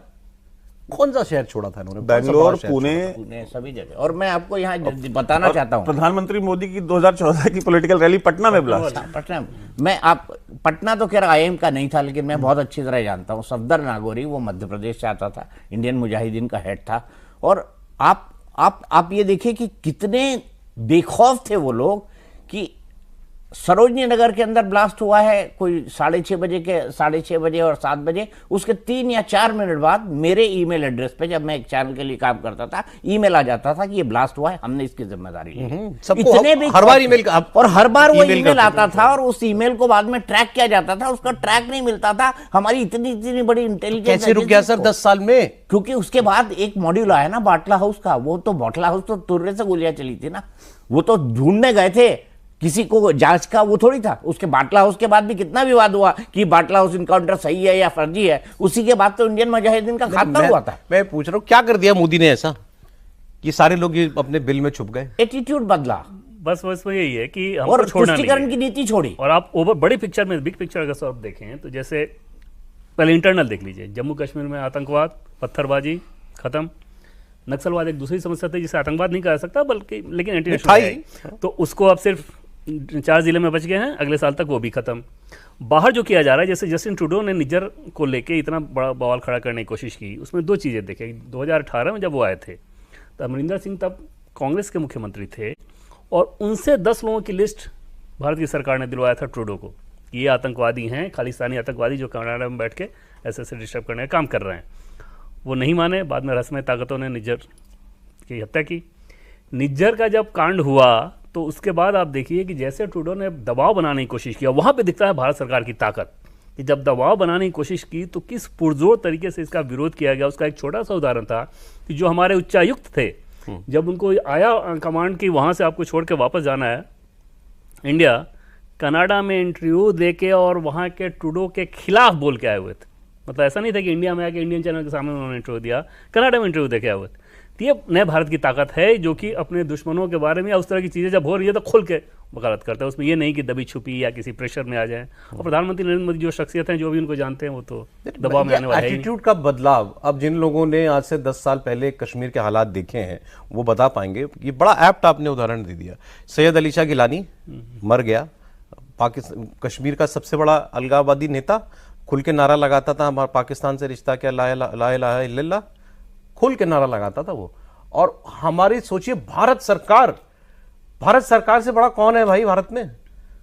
कौन सा शहर छोड़ा था इन्होंने? बैंगलोर, पुणे, सभी जगह। और मैं आपको यहाँ बताना चाहता हूँ, प्रधानमंत्री मोदी की 2014 की पॉलिटिकल रैली पटना में ब्लास्ट। पटना तो खैर आईएम का नहीं था, लेकिन मैं बहुत अच्छी तरह जानता हूँ। सफदर नागौरी, वो मध्य प्रदेश से आता था, इंडियन मुजाहिदीन का हेड था। और आप ये देखिए कि कितने बेखौफ थे वो लोग कि सरोजनी नगर के अंदर ब्लास्ट हुआ है कोई 6:30 बजे और 7 बजे, उसके 3 या 4 मिनट बाद मेरे ईमेल एड्रेस पे, जब मैं एक चैनल के लिए काम करता था, ईमेल आ जाता था कि ये ब्लास्ट हुआ है, हमने इसकी जिम्मेदारी ली। इतने भी हर बार ईमेल, और हर बार वो ईमेल आता था, और उस ईमेल को बाद में ट्रैक किया जाता था, उसका ट्रैक नहीं मिलता था। हमारी इतनी बड़ी इंटेलिजेंस कैसे रुक गया सर 10 साल में? क्योंकि उसके बाद एक मॉड्यूल आया ना बाटला हाउस का, वो तो बाटला हाउस तो तुर्रे से गोलियां चली थी ना, वो तो ढूंढने गए थे किसी को जांच का वो थोड़ी था। उसके बाटला हाउस के बाद भी कितना विवाद हुआ कि बाटला हाउस इनकाउंटर सही है या फर्जी है। उसी के बाद तो इंडियन मुजाहिदीन का खात्मा हुआ था। मैं पूछ रहा हूँ क्या कर दिया मोदी ने ऐसा कि सारे लोग ये अपने बिल में छुप गए? एटीट्यूड बदला, बस वो यही है कि हमको और छोड़ना नहीं तुष्टीकरण है। की नीति छोड़ी। और आप ओवर बड़ी पिक्चर में, बिग पिक्चर अगर आप देखें तो जैसे पहले इंटरनल देख लीजिए, जम्मू कश्मीर में आतंकवाद, पत्थरबाजी खत्म, नक्सलवाद एक दूसरी समस्या थी जिसे आतंकवाद नहीं कहा सकता बल्कि, लेकिन इंटरनेशनल है, तो उसको अब सिर्फ 4 जिले में बच गए हैं, अगले साल तक वो भी खत्म। बाहर जो किया जा रहा है, जैसे जस्टिन ट्रूडो ने निज्जर को लेके इतना बड़ा बवाल खड़ा करने की कोशिश की, उसमें 2 चीज़ें देखें। 2018 में जब वो आए थे तो अमरिंदर सिंह तब कांग्रेस के मुख्यमंत्री थे और उनसे 10 लोगों की लिस्ट भारत की सरकार ने दिलवाया था ट्रूडो को कि ये आतंकवादी हैं, खालिस्तानी आतंकवादी जो कनाडा में बैठ के ऐसे डिस्टर्ब करने का काम कर रहे हैं। वो नहीं माने, बाद में रहस्यमय ताकतों ने निज्जर की हत्या की। निज्जर का जब कांड हुआ तो उसके बाद आप देखिए कि जैसे ट्रूडो ने दबाव बनाने की कोशिश किया, वहाँ पे दिखता है भारत सरकार की ताकत कि जब दबाव बनाने की कोशिश की तो किस पुरजोर तरीके से इसका विरोध किया गया। उसका एक छोटा सा उदाहरण था कि जो हमारे उच्चायुक्त थे, जब उनको आया कमांड की वहाँ से आपको छोड़ के वापस जाना है इंडिया, कनाडा में इंटरव्यू देके और वहाँ के ट्रूडो के खिलाफ बोल के आए हुए थे। मतलब ऐसा नहीं था कि इंडिया में आके इंडियन चैनल के सामने उन्होंने इंटरव्यू दिया, कनाडा में इंटरव्यू देके आए हुए थे। तो ये नए भारत की ताकत है जो कि अपने दुश्मनों के बारे में या उस तरह की चीज़ें जब हो रही है तो खुल के वकालत करता है। उसमें ये नहीं कि दबी छुपी या किसी प्रेशर में आ जाए। और प्रधानमंत्री नरेंद्र मोदी जो शख्सियत हैं, जो भी उनको जानते हैं, वो तो दबाव में आने वाले हैं। एटीट्यूड का बदलाव, अब जिन लोगों ने आज से 10 साल पहले कश्मीर के हालात देखे हैं वो बता पाएंगे। ये बड़ा एप्ट आपने उदाहरण दे दिया। सैयद अली शाह गिलानी मर गया, पाकिस्तान कश्मीर का सबसे बड़ा अलगाववादी नेता, खुल के नारा लगाता था हमारा पाकिस्तान से रिश्ता क्या, ला इलाहा इल्लल्लाह, खुल के नारा लगाता था वो। और हमारी सोचिए भारत सरकार से बड़ा कौन है भाई भारत में?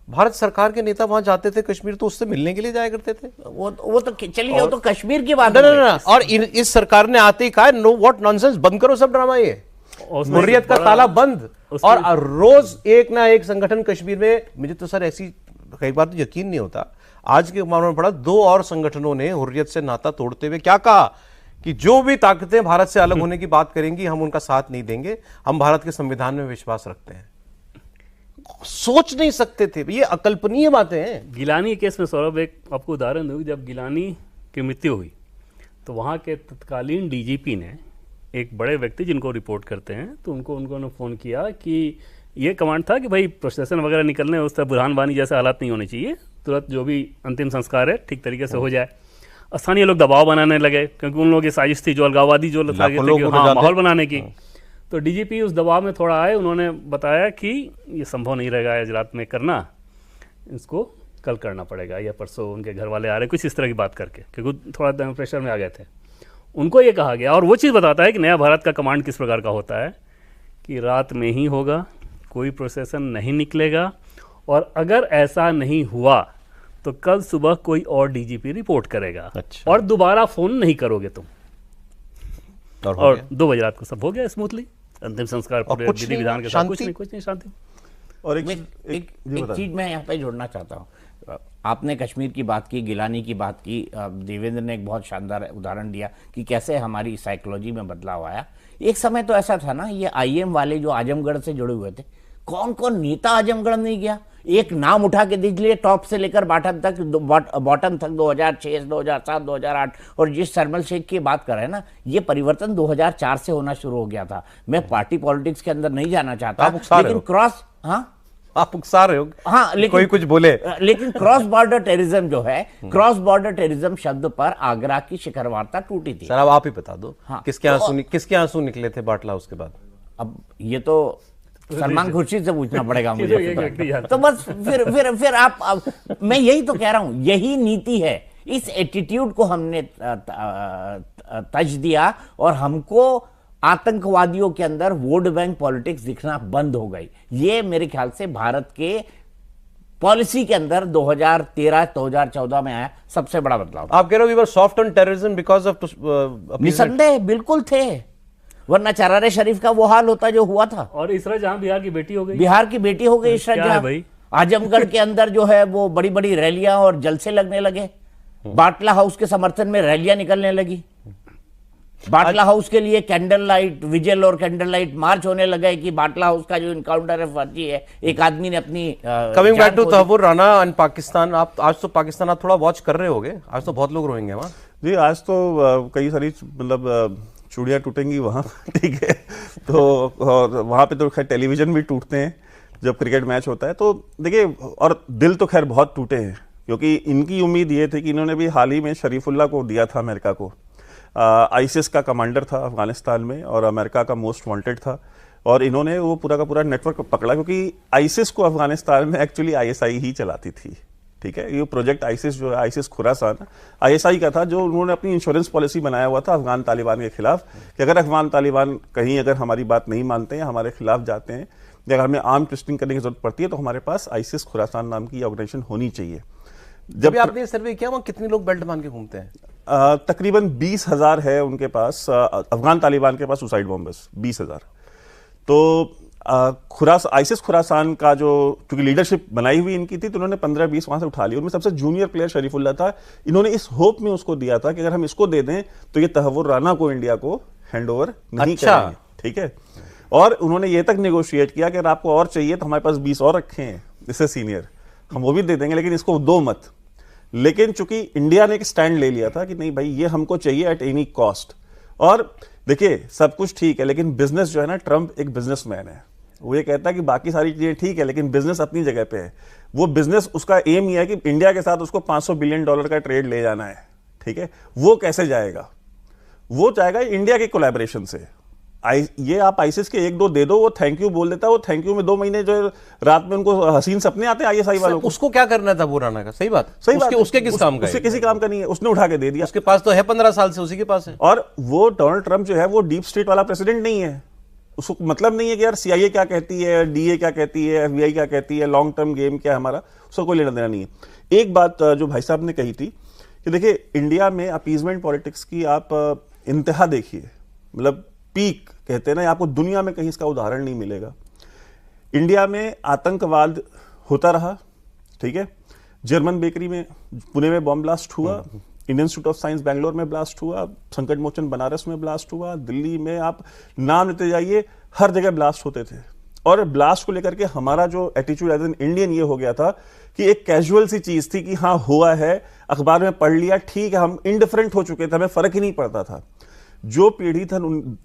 भारत सरकार के नेता वहां जाते थे कश्मीर तो उससे मिलने के लिए जाया करते थे। वो तो चलिए, वो तो कश्मीर की बात है। और इस सरकार ने आते ही कहा नो व्हाट नॉनसेंस, बंद करो सब ड्रामा, ये हुर्रियत का ताला बंद। और रोज एक ना एक संगठन कश्मीर में, मुझे तो सर ऐसी कई बार तो यकीन नहीं होता, आज के मामले में पड़ा 2 और संगठनों ने हुर्रियत से नाता तोड़ते हुए क्या कहा कि जो भी ताकतें भारत से अलग होने की बात करेंगी हम उनका साथ नहीं देंगे, हम भारत के संविधान में विश्वास रखते हैं। सोच नहीं सकते थे, ये अकल्पनीय बातें हैं। गिलानी केस में सौरभ एक आपको उदाहरण दूं, जब गिलानी की मृत्यु हुई तो वहाँ के तत्कालीन डीजीपी ने एक बड़े व्यक्ति जिनको रिपोर्ट करते हैं तो उन्होंने फ़ोन किया कि ये कमांड था कि भाई प्रोसेसन वगैरह निकलने उस तरह बुरहान वानी जैसे हालात नहीं होने चाहिए, तुरंत जो भी अंतिम संस्कार है ठीक तरीके से हो जाए। स्थानीय लोग दबाव बनाने लगे क्योंकि उन लोगों की साजिश थी, जो अलगाववादी जो माहौल बनाने की। तो डीजीपी उस दबाव में थोड़ा आए, उन्होंने बताया कि ये संभव नहीं रहेगा आज रात में करना, इसको कल करना पड़ेगा या परसों। उनके घर वाले आ रहे, कुछ इस तरह की बात करके, क्योंकि थोड़ा प्रेशर में आ गए थे। उनको ये कहा गया, और वो चीज़ बताता है कि नया भारत का कमांड किस प्रकार का होता है कि रात में ही होगा, कोई प्रोसेसन नहीं निकलेगा, और अगर ऐसा नहीं हुआ तो कल सुबह कोई और डीजीपी रिपोर्ट करेगा। अच्छा। और दोबारा फोन नहीं करोगे तुम। और 2 बजे रात को सब हो गया स्मूथली, अंतिम संस्कार पूरे विधि विधान के साथ, कुछ नहीं, शांति। और एक चीज मैं यहाँ पे जोड़ना चाहता हूँ। आपने कश्मीर की बात की, गिलानी की बात की, देवेंद्र ने एक बहुत शानदार उदाहरण दिया कि कैसे हमारी साइकोलॉजी में बदलाव आया। एक समय तो ऐसा था ना, ये आईएम वाले जो आजमगढ़ से जुड़े हुए थे, कौन कौन नेता आजमगढ़ नहीं गया? एक नाम उठा के देख लिए, टॉप से लेकर बॉटम तक 2006, 2007, 2008। और जिस सरमल शेख की बात कर रहे हैं ना, ये परिवर्तन 2004 से होना शुरू हो गया था। मैं पार्टी पॉलिटिक्स के अंदर नहीं जाना चाहता, लेकिन क्रॉस, आप उकसा रहे हो, हाँ, लेकिन कोई कुछ बोले, लेकिन क्रॉस बॉर्डर टेररिज्म जो है, क्रॉस बॉर्डर टेररिज्म शब्द पर आगरा की शिखर वार्ता टूटी थी। सर अब आप ही बता दो, हाँ, किसके आंसू निकले थे बाटला उसके बाद? अब ये तो सलमान खुर्शीद से पूछना पड़ेगा मुझे। तो बस फिर आप मैं यही तो कह रहा हूं, यही नीति है। इस एटीट्यूड को हमने तज दिया और हमको आतंकवादियों के अंदर वोट बैंक पॉलिटिक्स दिखना बंद हो गई। ये मेरे ख्याल से भारत के पॉलिसी के अंदर 2013-2014 में आया सबसे बड़ा बदलाव। आप कह रहे हो we were soft on terrorism because of, निसंदेह बिल्कुल थे, वरना चरारे शरीफ का वो हाल होता जो हुआ था। और इसरा जहां बिहार की बेटी हो गई, बिहार की बेटी हो गई इसरा जहां भाई। आजमगढ़ के अंदर जो है वो बड़ी बड़ी रैलियां और जलसे लगने लगे, बाटला हाउस के समर्थन में रैलियां निकलने लगी। बाटला हाउस के लिए कैंडल लाइट विजिल और कैंडल लाइट मार्च होने लगा है कि बाटला हाउस का जो इनकाउंटर है फर्जी है, एक आदमी ने अपनी coming back to Tahawwur Rana and Pakistan, आप आज तो पाकिस्तान आप थोड़ा वॉच कर रहे होगे, आज तो बहुत लोग रोएंगे वहाँ जी। आज तो कई सारी मतलब चूड़ियाँ टूटेंगी वहाँ, ठीक है। तो और वहाँ पे तो खैर टेलीविजन भी टूटते हैं जब क्रिकेट मैच होता है। तो देखिए, और दिल तो खैर बहुत टूटे हैं, क्योंकि इनकी उम्मीद ये थी कि इन्होंने भी हाल ही में शरीफुल्ला को दिया था अमेरिका को। आईसिस का कमांडर था अफगानिस्तान में और अमेरिका का मोस्ट वांटेड था, और इन्होंने वो पूरा का पूरा नेटवर्क पकड़ा, क्योंकि आईसिस को अफगानिस्तान में एक्चुअली आईएसआई ही चलाती थी, ठीक है। ये प्रोजेक्ट आईसिस जो है, आईसिस खुरासान आईएसआई का था, जो उन्होंने अपनी इंश्योरेंस पॉलिसी बनाया हुआ था अफगान तालिबान के खिलाफ, कि अगर अफगान तालिबान कहीं अगर हमारी बात नहीं मानते हैं, हमारे खिलाफ जाते हैं, या अगर हमें आर्म ट्विस्टिंग करने की जरूरत पड़ती है, तो हमारे पास आईसिस खुरासान नाम की ऑर्गेनाइजेशन होनी चाहिए। जब आपने सर्वे किया वहाँ कितने लोग बेल्ट बांध के घूमते हैं? तकरीबन 20,000 है उनके पास, अफगान तालिबान के पास सुसाइड बॉम्बर्स 20,000। तो आईसिस खुरासान का जो क्योंकि लीडरशिप बनाई हुई इनकी थी, तो उन्होंने 15-20 वहां से उठा ली। उनमें सबसे जूनियर प्लेयर शरीफुल्ला था। इन्होंने इस होप में उसको दिया था कि अगर हम इसको दे दें तो ये तहव्वुर राना को इंडिया को हैंडओवर नहीं करेंगे, ठीक है। और उन्होंने ये तक नेगोशिएट किया कि अगर आपको और चाहिए तो हमारे पास 20 और रखे हैं इससे सीनियर, हम वो भी दे देंगे, लेकिन इसको दो मत। लेकिन चूंकि इंडिया ने एक स्टैंड ले लिया था कि नहीं भाई, ये हमको चाहिए एट एनी कॉस्ट। और देखिए, सब कुछ ठीक है, लेकिन बिजनेस जो है ना, ट्रंप एक बिजनेसमैन है। वो ये कहता है कि बाकी सारी चीजें ठीक है, लेकिन बिजनेस अपनी जगह पे है। वो बिजनेस, उसका एम ये है कि इंडिया के साथ उसको $500 बिलियन का ट्रेड ले जाना है, ठीक है। वो कैसे जाएगा? वो जाएगा इंडिया के कोलैबोरेशन से। ये आप आईसिस के 1-2 दे दो, वो थैंक यू बोल देता है। वो थैंक यू में 2 महीने जो रात में उनको हसीन सपने आते हैं आईएसआई वालों को। उसको क्या करना था वो राणा का? सही बात, सही बात। उसके किस काम का? उसके किसी काम का नहीं है, उसने उठा के दे दिया। उसके पास तो है 15 साल से, उसी के पास है। और वो डोनाल्ड ट्रंप जो है, वो डीप स्टेट वाला प्रेसिडेंट नहीं है। उसको मतलब नहीं है कि यार सीआईए क्या कहती है, डीए क्या कहती है, एफबीआई क्या कहती है, लॉन्ग टर्म गेम क्या है हमारा, उसको कोई लेना देना नहीं है। एक बात जो भाई साहब ने कही थी कि देखिए, इंडिया में अपीजमेंट पॉलिटिक्स की आप इंतहा देखिए, मतलब पीक कहते हैं ना, आपको दुनिया में कहीं इसका उदाहरण नहीं मिलेगा। इंडिया में आतंकवाद होता रहा, ठीक है। जर्मन बेकरी में पुणे में बॉम्ब ब्लास्ट हुआ, Indian institute of science Bangalore में ब्लास्ट हुआ, संकट मोचन बनारस में ब्लास्ट हुआ, दिल्ली में आप नाम लेते जाइए, हर जगह ब्लास्ट होते थे। और ब्लास्ट को लेकर के हमारा जो एटीट्यूड एज एन इंडियन ये हो गया था कि एक कैजुअल सी चीज थी कि हाँ हुआ है, अखबार में पढ़ लिया, ठीक है, हम इंडिफरेंट हो चुके थे, हमें फर्क ही नहीं पड़ता था। जो पीढ़ी था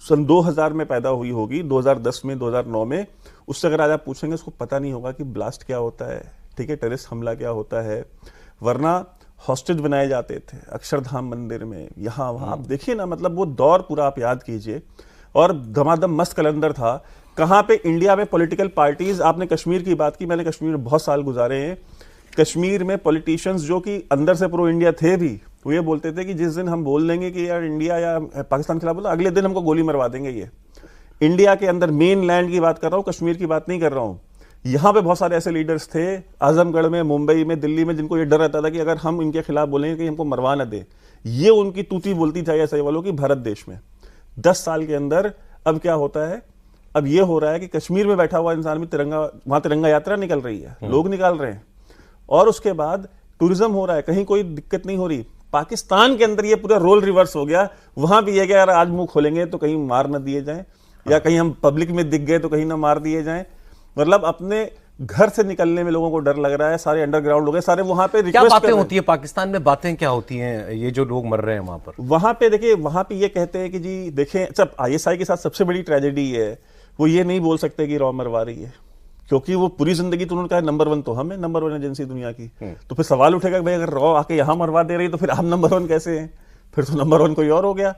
सन 2000 में पैदा हुई होगी, 2010 में, 2009 में, उससे अगर आज आप पूछेंगे, उसको पता नहीं होगा कि ब्लास्ट क्या होता है, ठीक है, टेररिस्ट हमला क्या होता है। वरना हॉस्टेज बनाए जाते थे अक्षरधाम मंदिर में, यहाँ वहाँ। आप देखिए ना, मतलब वो दौर पूरा आप याद कीजिए। और धमाधम मस्त कलंदर था। कहाँ पे इंडिया में पॉलिटिकल पार्टीज, आपने कश्मीर की बात की, मैंने कश्मीर में बहुत साल गुजारे हैं। कश्मीर में पॉलिटिशियंस जो कि अंदर से प्रो इंडिया थे भी, वो ये बोलते थे कि जिस दिन हम बोल देंगे कि यार इंडिया या पाकिस्तान के खिलाफ बोला, अगले दिन हमको गोली मरवा देंगे। ये इंडिया के अंदर मेन लैंड की बात कर रहा हूँ, कश्मीर की बात नहीं कर रहा हूँ। यहाँ पे बहुत सारे ऐसे लीडर्स थे, आजमगढ़ में, मुंबई में, दिल्ली में, जिनको ये डर रहता था कि अगर हम इनके खिलाफ बोलेंगे कि हमको मरवा न दे। ये उनकी तूती बोलती थी ऐसे वालों की भारत देश में। 10 साल के अंदर अब क्या होता है? अब ये हो रहा है कि कश्मीर में बैठा हुआ इंसान भी तिरंगा, वहां तिरंगा यात्रा निकल रही है, लोग निकाल रहे हैं। और उसके बाद टूरिज्म हो रहा है, कहीं कोई दिक्कत नहीं हो रही। पाकिस्तान के अंदर ये पूरा रोल रिवर्स हो गया। वहां भी ये कि यार आज मुंह खोलेंगे तो कहीं मार न दिए जाएं, या कहीं हम पब्लिक में दिख गए तो कहीं ना मार दिए जाएं। मतलब अपने घर से निकलने में लोगों को डर लग रहा है। सारे अंडरग्राउंड लोग सारे वहां पे क्या बातें होती है पाकिस्तान में? बातें क्या होती हैं ये जो लोग मर रहे हैं वहां पर? वहां पे देखिए, वहां पे ये कहते हैं कि जी देखें, जब आईएसआई के साथ सबसे बड़ी ट्रेजेडी है, वो ये नहीं बोल सकते कि रॉ मरवा रही है, क्योंकि वो पूरी जिंदगी तो उन्होंने कहा नंबर 1 तो हम है, नंबर 1 एजेंसी दुनिया की। तो फिर सवाल उठेगा कि भाई अगर रॉ आके यहां मरवा दे रही तो फिर हम नंबर 1 कैसे हैं? फिर तो नंबर 1 कोई और हो गया।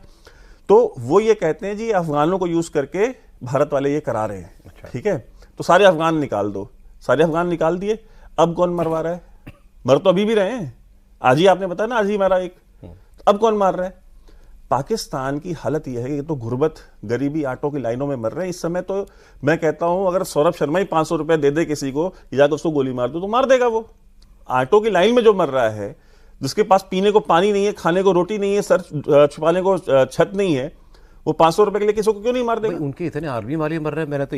तो वो ये कहते हैं जी अफगानों को यूज करके भारत वाले ये करा रहे हैं, ठीक है, तो सारे अफगान निकाल दो। सारे अफगान निकाल दिए, अब कौन मरवा रहा है? मर तो अभी भी रहे हैं, आज ही आपने बताया ना, आज ही मारा एक। अब कौन मार रहा है? पाकिस्तान की हालत यह है कि तो गुर्बत, गरीबी, आटों की लाइनों में मर रहे हैं इस समय। तो मैं कहता हूं अगर सौरभ शर्मा ही 500 रुपए दे दे किसी को, या तो उसको गोली मार दो, तो मार देगा वो। आटों की लाइन में जो मर रहा है, जिसके पास पीने को पानी नहीं है, खाने को रोटी नहीं है, सर छुपाने को छत नहीं है, वो 500 रुपए के लिए किसी को क्यों नहीं मार देगा? उनके इतने आर्मी वाले मर रहे हैं, मैंने तो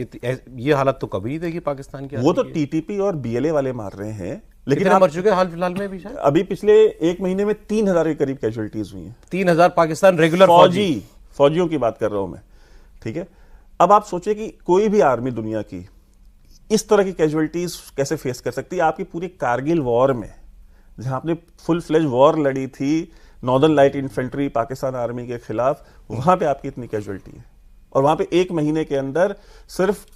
ये हालत तो कभी नहीं देखी पाकिस्तान की। वो तो टीटीपी और बीएलए वाले मार रहे हैं, लेकिन आप मर चुके हाल फिलहाल में भी शायद? अभी पिछले 1 महीने में 3000 के करीब कैजुअलिटीज हुई हैं। 3000 पाकिस्तान रेगुलर फौजियों की बात कर रहा हूं मैं, ठीक है। अब आप सोचिए कि कोई भी आर्मी दुनिया की इस तरह की कैजुअलिटीज कैसे फेस कर सकती है। आपकी पूरी कारगिल वॉर में, जहां आपने फुल फ्लेज वॉर लड़ी थी northern light infantry Pakistan army के खिलाफ, वहां पे आपकी इतनी कैजुअलिटी है, और वहां पे 1 महीने के अंदर सिर्फ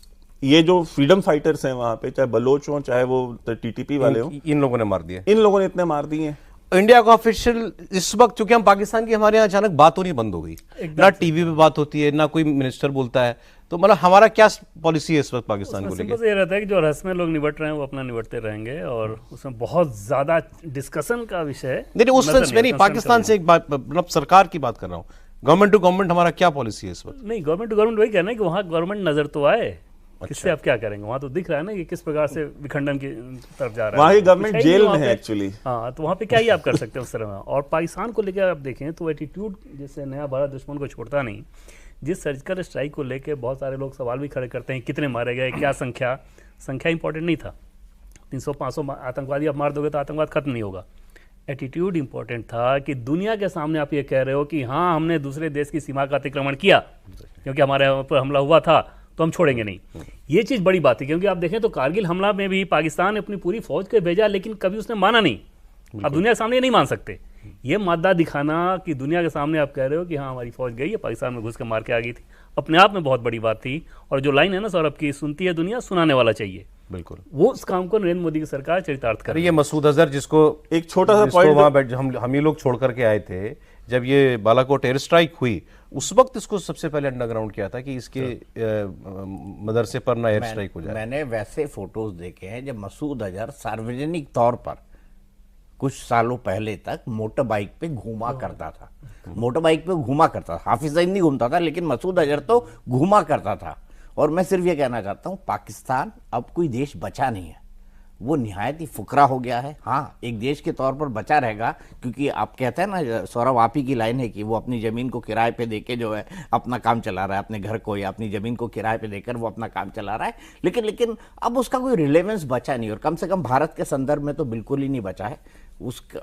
ये जो फ्रीडम फाइटर्स हैं वहां पे, चाहे बलोच हो चाहे वो टीटीपी वाले हो, इन लोगों ने मार दिया। इन लोगों ने इतने मार दिए हैं। इंडिया का ऑफिशियल इस वक्त, चूंकि हम पाकिस्तान की, हमारे यहाँ अचानक बात होनी बंद हो गई, ना टीवी पे बात होती है, ना कोई मिनिस्टर बोलता है, तो मतलब हमारा क्या पॉलिसी है इस वक्त पाकिस्तान को लेकर? ये रहता है कि जो रस्म में लोग निपट रहे हैं वो अपना निपटते रहेंगे, और उसमें बहुत ज्यादा डिस्कशन का विषय है। नहीं, उस सेंस में नहीं, पाकिस्तान से एक बात, मतलब सरकार की बात कर रहा हूँ, गवर्नमेंट टू गवर्नमेंट हमारा क्या पॉलिसी है इस वक्त? नहीं, गवर्नमेंट टू गवर्नमेंट वही कहना है कि वहाँ गवर्नमेंट नजर तो आए, किससे आप क्या करेंगे? वहाँ तो दिख रहा है ना कि किस प्रकार से विखंडन की तरफ जा रहा है। वहाँ ही गवर्नमेंट जेल में है एक्चुअली। हाँ, तो वहाँ पे क्या ही आप कर सकते हैं उस तरह में। और पाकिस्तान को लेकर आप देखें तो एटीट्यूड, जैसे नया भारत दुश्मन को छोड़ता नहीं, जिस सर्जिकल स्ट्राइक को लेकर बहुत सारे लोग सवाल भी खड़े करते हैं, कितने मारे गए, क्या संख्या इंपॉर्टेंट नहीं था। 300-500 आतंकवादी आप मार दोगे तो आतंकवाद खत्म नहीं होगा। एटीट्यूड इंपॉर्टेंट था कि दुनिया के सामने आप ये कह रहे हो कि हाँ, हमने दूसरे देश की सीमा का अतिक्रमण किया क्योंकि हमारे ऊपर हमला हुआ था, तो हम छोड़ेंगे नहीं। ये चीज़ बड़ी बात है, क्योंकि आप देखें तो कारगिल हमला में भी पाकिस्तान ने अपनी पूरी फौज को भेजा, लेकिन कभी उसने माना नहीं। अब दुनिया के सामने नहीं मान सकते। ये मादा दिखाना कि दुनिया के सामने आप कह रहे हो कि हाँ, हमारी फौज गई है, पाकिस्तान में घुस के मार के आ गई थी, अपने आप में बहुत बड़ी बात थी। और जो लाइन है ना सौरभ की, सुनती है दुनिया, सुनाने वाला चाहिए, बिल्कुल वो उस काम को नरेंद्र मोदी की सरकार चरितार्थ कर रही है। ये मसूद अजहर, जिसको एक छोटा सा पॉइंट वहां हम ही लोग छोड़ करके आए थे, जब ये बालाकोट एयर स्ट्राइक हुई, उस वक्त इसको सबसे पहले अंडरग्राउंड किया था कि इसके मदरसे पर ना एयर स्ट्राइक हो जाए। मैंने वैसे फोटोज देखे हैं जब मसूद अजहर सार्वजनिक तौर पर कुछ सालों पहले तक मोटर बाइक पे घूमा करता था। मोटर बाइक पे घूमा करता था, हाफिज सईद नहीं घूमता था, लेकिन मसूद अजहर तो घूमा करता था। और मैं सिर्फ ये कहना चाहता हूँ, पाकिस्तान अब कोई देश बचा नहीं है, वो निहायत ही फुकरा हो गया है। हाँ, एक देश के तौर पर बचा रहेगा, क्योंकि आप कहते हैं ना सौरभ, आप ही की लाइन है कि वो अपनी ज़मीन को किराए पे देके जो है अपना काम चला रहा है, अपने घर को या अपनी ज़मीन को किराए पे देकर वो अपना काम चला रहा है। लेकिन अब उसका कोई रिलेवेंस बचा नहीं, और कम से कम भारत के संदर्भ में तो बिल्कुल ही नहीं बचा है।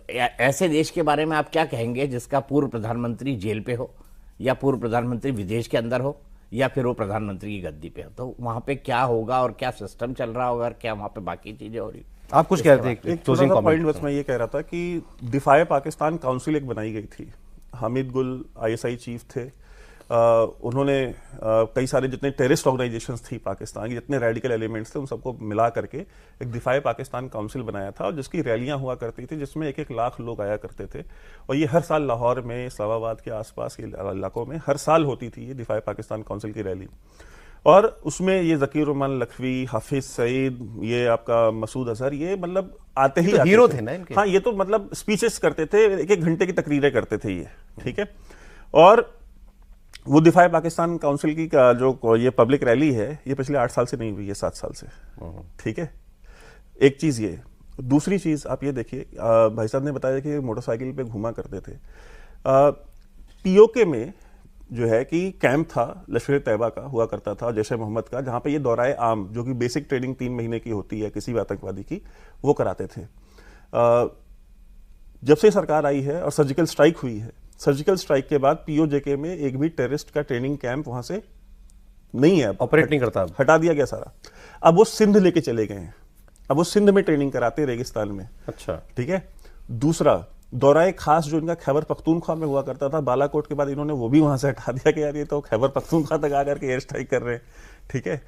ऐसे देश के बारे में आप क्या कहेंगे जिसका पूर्व प्रधानमंत्री जेल पे हो, या पूर्व प्रधानमंत्री विदेश के अंदर हो, या फिर वो प्रधानमंत्री की गद्दी पे हो? तो वहां पे क्या होगा और क्या सिस्टम चल रहा होगा और क्या वहां पे बाकी चीजें हो रही? आप कुछ कह रहे थे? एक छोटा सा पॉइंट बस मैं ये कह रहा था कि दिफाए पाकिस्तान काउंसिल एक बनाई गई थी। हामिद गुल ISI चीफ थे, उन्होंने कई सारे जितने टेररिस्ट ऑर्गेनाइजेशंस थी पाकिस्तान की, जितने रेडिकल एलिमेंट्स थे, उन सबको मिला करके एक दिफाए पाकिस्तान काउंसिल बनाया था, और जिसकी रैलियां हुआ करती थी, जिसमें 1-1 लाख लोग आया करते थे। और ये हर साल लाहौर में, इस्लामाबाद के आसपास के इलाकों में हर साल होती थी ये दिफाए पाकिस्तान काउंसिल की रैली। और उसमें ये ज़कीर रहमान लखवी, हाफिज सईद, ये आपका मसूद अजहर, ये मतलब आते ही हीरो थे ना इनके। हाँ, ये तो मतलब स्पीचेस करते थे, 1-1 घंटे की तकरीरें करते थे ये, ठीक है। और वो दिफाए पाकिस्तान काउंसिल की का जो ये पब्लिक रैली है, ये पिछले 8 साल से नहीं हुई है, 7 साल से, ठीक है। एक चीज ये, दूसरी चीज आप ये देखिए, भाई साहब ने बताया कि मोटरसाइकिल पे घूमा करते थे। POK में जो है कि कैंप था लश्कर तैयबा का, हुआ करता था, जैश ए मोहम्मद का, जहां पे ये दौराए आम, जो कि बेसिक ट्रेनिंग 3 महीने की होती है किसी भी आतंकवादी की, वो कराते थे। जब से सरकार आई है और सर्जिकल स्ट्राइक हुई है, सर्जिकल स्ट्राइक के बाद POJK में एक भी टेररिस्ट का ट्रेनिंग कैंप वहां से नहीं है, ऑपरेट नहीं करता, हटा दिया गया सारा। अब वो सिंध लेके चले गए हैं, अब वो सिंध में ट्रेनिंग कराते हैं, रेगिस्तान में। अच्छा, ठीक है। दूसरा, दौराए खास जो इनका खैबर पख्तूनख्वा में हुआ करता था, बालाकोट के बाद इन्होंने वो भी वहां से हटा दिया कि यार ये तो खैबर पख्तूनख्वा तक आकर के एयर स्ट्राइक कर रहे हैं, ठीक है।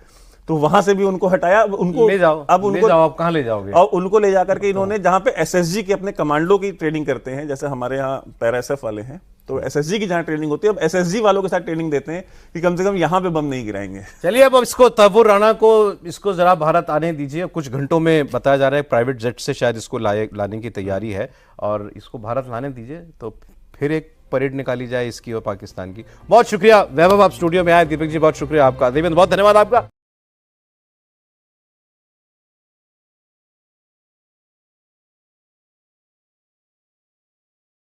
तो वहां से भी उनको हटाया, उनको ले जाओ, अब उनको आप कहां ले जाओगे? और उनको ले जाकर के इन्होंने जहां पे SSG के अपने कमांडो की ट्रेनिंग करते हैं, जैसे हमारे यहाँ पैरा SF वाले हैं, तो SSG की जहां ट्रेनिंग होती है, अब SSG वालों के साथ ट्रेनिंग देते हैं कि कम से कम यहां पे बम नहीं गिराएंगे। चलिए, अब इसको तहव्वुर राणा को इसको जरा भारत आने दीजिए। कुछ घंटों में बताया जा रहा है प्राइवेट जेट से शायद इसको लाने की तैयारी है, और इसको भारत लाने दीजिए तो फिर एक परेड निकाली जाए इसकी और पाकिस्तान की। बहुत शुक्रिया वैभव, आप स्टूडियो में आए। दीपक जी बहुत शुक्रिया आपका। देवेंद्र बहुत धन्यवाद आपका।